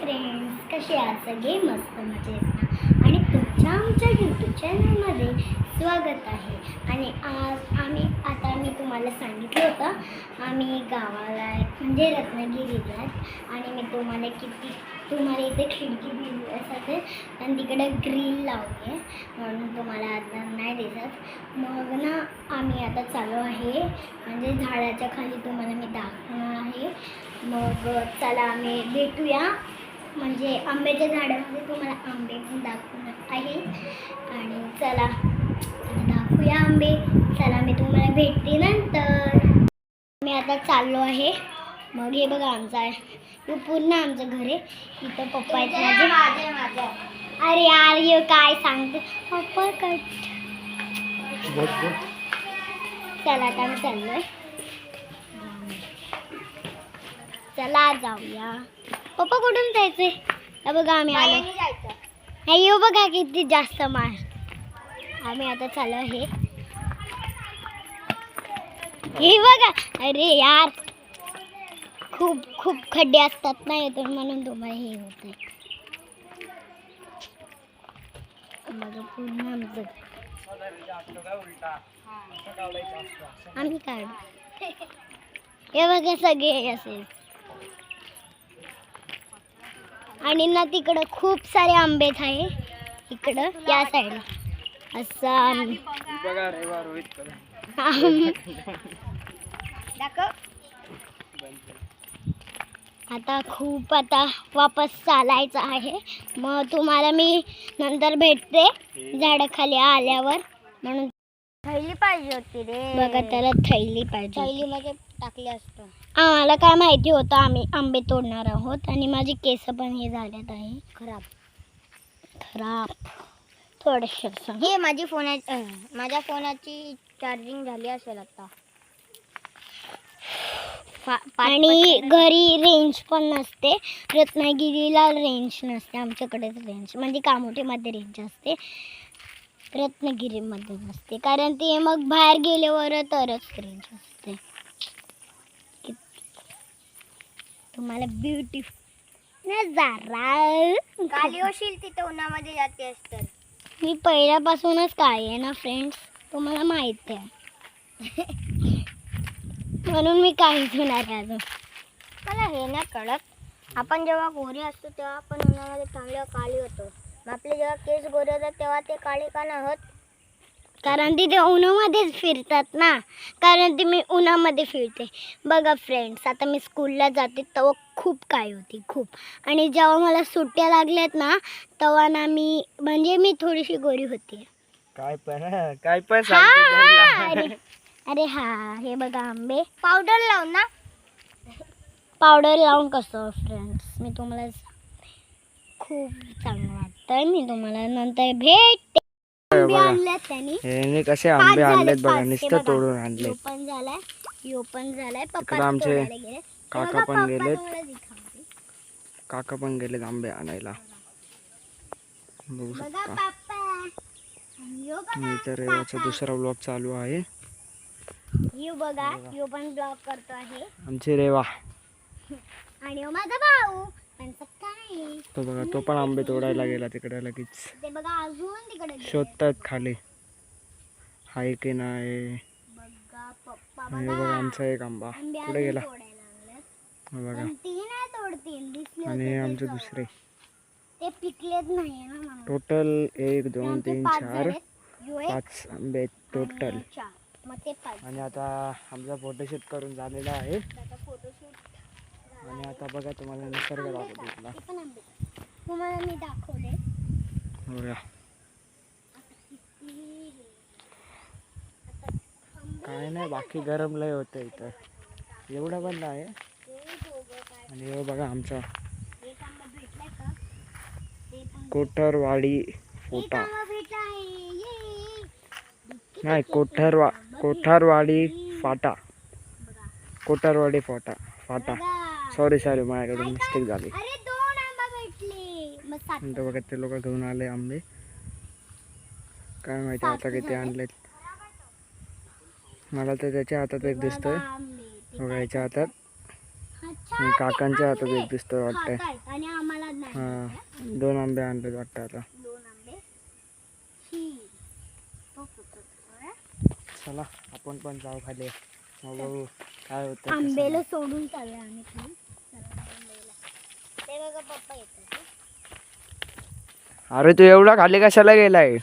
Friends, कसे आहात सगळे? मस्त मजेत ना? आणि तुमच्या आमच्या यूट्यूब चॅनलमध्ये स्वागत आहे. आणि आज मी तुम्हाला सांगितलं होतं आम्ही गावाला आहे, म्हणजे रत्नागिरीला आहे. आणि मी तुम्हाला इथे खिडकी दिली असते आणि तिकडे ग्रिल लावली आहे म्हणून तुम्हाला आता नाही दिसत. मग ना आम्ही आता चालू आहे, म्हणजे झाडाच्या खाली तुम्हाला मी दाखवणार आहे. मग चला आम्ही भेटूया, म्हणजे आंब्याच्या झाडामध्ये तुम्हाला आंबे पण दाखवणार आहे. आणि चला दाखवूया आंबे. चला मी तुम्हाला भेटते नंतर. मी आता चाललो आहे. मग हे बघा आमचं आहे, हे पूर्ण आमचं घर आहे. इथं पप्पा आहेत माझे. अरे यार ये काय सांगते पप्पा काय. चला आता आम्ही चाललोय, चला जाऊया. पप्पा कुठून जायचंय? हे बघा आम्ही आलो. हे येऊ बघा किती जास्त मार. आम्ही आता चालू आहे. हे बघा, अरे यार खूप खूप खड्डे असतात ना येतो म्हणून तुम्हाला हे होतंय. बघा पूर्ण आमचं आम्ही काढू. हे बघा सगळे असे. आणि ना तिकडं खूप सारे आंबेत आहे, इकडं या साईडला असं. आता वापस चालायचं आहे. मग तुम्हाला मी नंतर भेटते झाडाखाली आल्यावर. म्हणून थैली पाहिजे होती रे. बघा त्याला थैली पाहिजे. थैलीमध्ये टाकले असतं. आम्हाला काय माहिती होतं आम्ही आंबे तोडणार आहोत. आणि माझे केस पण हे झालेत आहे खराब थोडेसे. हे माझ्या फोनाची चार्जिंग झाली असेल आता. आणि घरी रेंज पण नसते. रत्नागिरीला रेंज नसते, आमच्याकडेच रेंज, म्हणजे कामोठीमध्ये रेंज असते, रत्नागिरीमध्ये नसते. कारण ते मग बाहेर गेल्यावर तरच रेंज असते. तुम्हाला ब्युटिफुल नजारा खाली होशील तिथे उन्हामध्ये जाते असतं. मी पहिल्यापासूनच काय आहे ना फ्रेंड्स, तुम्हाला माहिती आहे. म्हणून मी काहीच होणार आहे अजून. मला हे नाही कळत, आपण जेव्हा गोरे असतो तेव्हा आपण उन्हामध्ये चांगलं काळी होतो. मग आपले जेव्हा केस गोरे होतात तेव्हा ते काळे का नाही होत? कारण ते उन्हामध्येच फिरतात ना. कारण ती मी उन्हामध्ये फिरते. बघा फ्रेंड्स, आता मी स्कूलला जाते तेव्हा खूप काय होती खूप. आणि जेव्हा मला सुट्ट्या लागल्यात ना तेव्हा ना मी थोडीशी गोरी होती. काय पण अरे हा हे बघा आंबे. पावडर लावून ना. पावडर लावून कसं फ्रेंड्स, मी तुम्हाला खूप चांगलं वाटतंय. मी तुम्हाला नंतर भेटते. आंबे आणल्यात त्यांनी. हे कसे आंबे आणलेत बघा, नुसतं बघा. तोडून आणले. यो पण झालाय. पप्पा आमचे गेले. काका पण गेलेत. काका पण गेलेत आंबे आणायला. बघू शकता. मी तर याचा दुसरा ब्लॉग चालू आहे. यो बघा, यो पण ब्लॉग करतो आहे. आमचे रेवा आणि माझा भाऊ त्यांचं काय तो बघा, तो पण आंबे तोडायला गेला तिकडे. लगेच ते बघा अजून तिकडे शोधतात खाली हाय की नाही. बघा पप्पा हे बघा आमचा एक आंबा कुठे गेला बघा. आणि हे आमचे दुसरे ते पिकलेत नाही ना. टोटल 1 2 3 4 5 आंबे टोटल. आणि आता आमचा फोटोशूट करून झालेला आहे. आणि आता बघा तुम्हाला निसर्ग दाखवतो. तुम्हाला मी दाखवले. बघा काय नाही, बाकी गरम लय होतं इथं, एवढं पण नाही. आणि हे बघा आमचा कोठरवाडी फोटा, नाही कोठारवाडी फाटा, कोठारवाडी फाटा. सॉरी माझ्याकडून मिस्टेक झाली. नंतर बघा ते लोक घेऊन आले आंबे. काय माहिती आता किती आणलेत. मला तर त्याच्या हातात एक दिसतोय बघा, याच्या हातात आणि काकांच्या हातात एक दिसतोय वाटतंय. खातायत आणि आम्हाला नाही. हा 2 आंबे आणले वाटतं आता. 2 आंबे ही तो कुठं? चला आपण पण जाऊ खाली. मग बघू काय होतं. आंबेला सोडून चाललोय आम्ही खाली. ते बघा पप्पा येतात. अरे तू एवढा खाली कशाला गेलाय?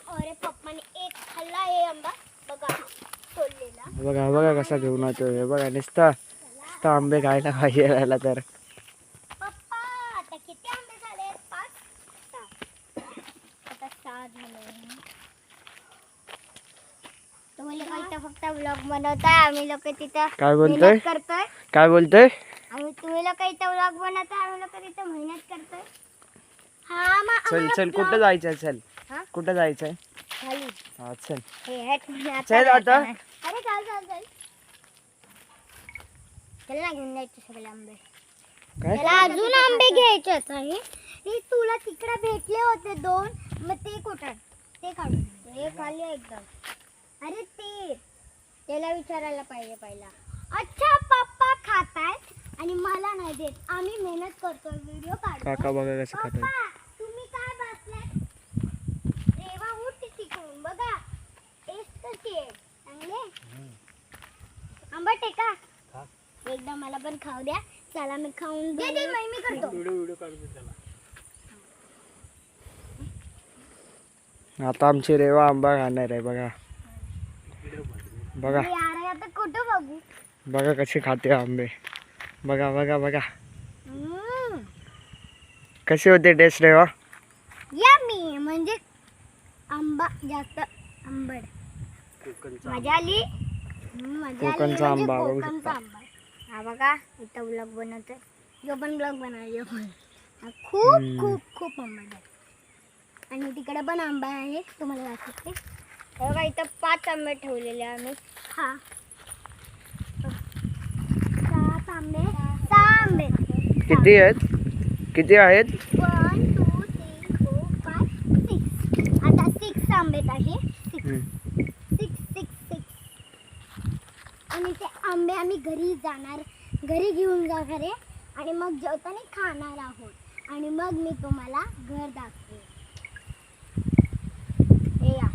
अरे पप्पाने एक खाल्ला आहे आंबा बघा सोडलेला. बघा बघा कसा घेऊन येतो. हे बघा नुसता आंबे खायला पाहिजे राहिला तर. पप्पा आता किती आंबे झाले? 5 आता 6 झाले. तुम्ही लोक इथं फक्त व्लॉग बनवताय, आम्ही लोक तिथं काय बोलतोय? मेहनत करतोय. काय बोलतोय? आणि तुम्ही लोक इथं व्लॉग बनवताय, आम्ही लोक तिथं मेहनत करतोय. हा मग चल चल कुठं जायचंय? चल हा? कुठं जायचंय? खाली हा चल हे हट म्हणजे आता चल आता. जायचं नाही. अरे चाल चल ना घेऊन जायचे सगळे आंबे. काय? त्याला अजून आंबे घ्यायचेत आहे. हे तुला तिकडे भेटले होते 2 मग ते कुठे? ते काढून दे. हे खाली आहे एकदम. अरे ते त्याला विचारायला पाहिजे पहिला. अच्छा पप्पा खातायत आणि मला नाही देत. आम्ही मेहनत करतोय व्हिडिओ काढतो. काका बघा कसं खातात. पप्पा तुम्ही काय बसलात? रेवा उठ तिकडून बघा. टेस्ट कशी आहे? चांगले आंबट आहे का? एकदा मला पण खाऊ द्या. चला मी खाऊन दे मी करतो. आता आमची रेवा आंबा खाणार आहे. बघा बघा यार आता कुठं बघू? बघा कशी खाते आंबे. बघा बघा बघा हम्म. कशी होते टेस्ट रेवा? यम्मी म्हणजे आंबा जास्त आंबट. मजा आली. मजा आली कोकणचा म्हणजे आंबा बघू कोकणचा शकता. आंबा. हा बघा इथं व्लॉग बनवतोय. यो पण ब्लॉग बनवला पण खूप खूप खूप आंबट आहे. आणि तिकडे पण आंबा आहे तुम्हाला दाखवते. हे बघा इथं 5 आंबे ठेवलेले आम्ही. हा 7 आंबे 6 आंबे किती आहेत? किती आहेत? 1 2 3 4 5 6 आता 6 आंबेत आहे. 6 आणि ते आंबे आम्ही घरी जाणार. घरी घेऊन जाणार आहे आणि मग जेवताना खाणार आहोत आणि मग मी तुम्हाला घर दाखवेन. हे या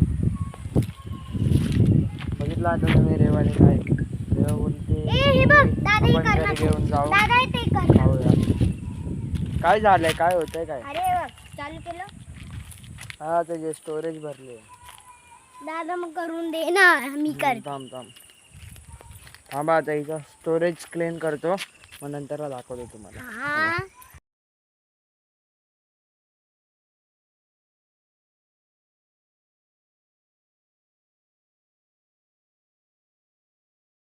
बघितलं आता तुम्ही रेवाने काय रेवा बोलते. हे बघ दादा हे आपण घरी करणार. घेऊन जाऊ. दादा हे ते करणार. खाऊया. काय झालंय? काय होतंय? काय? अरे हे बघ चालू केलं. हा त्याचे स्टोरेज भरले. दादा मग करून दे ना मी करते. थांब थांबा आता इथं स्टोरेज क्लीन करतो मग नंतर दाखवतो तुम्हाला. हा